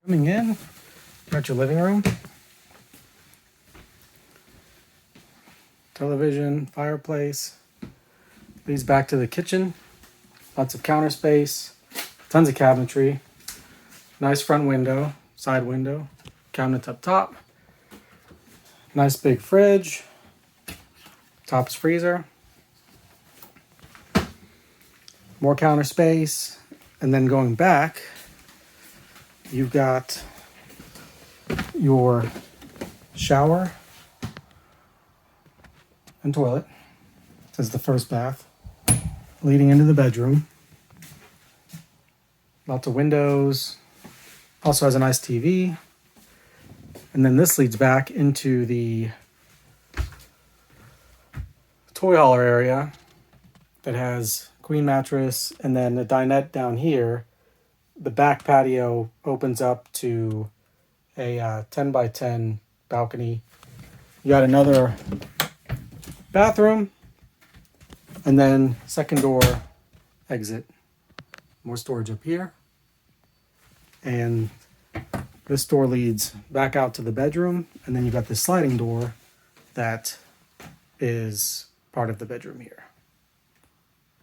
Coming in, got your living room. Television, fireplace. Leads back to the kitchen. Lots of counter space. Tons of cabinetry. Nice front window, side window. Cabinets up top. Nice big fridge. Top's freezer. More counter space. And then going back, you've got your shower and toilet. This is the first bath leading into the bedroom. Lots of windows. Also has a nice TV. And then this leads back into the toy hauler area that has queen mattress and then a dinette down here. The back patio opens up to a 10 by 10 balcony. You got another bathroom and then second door exit. More storage up here. And this door leads back out to the bedroom. And then you've got this sliding door that is part of the bedroom here.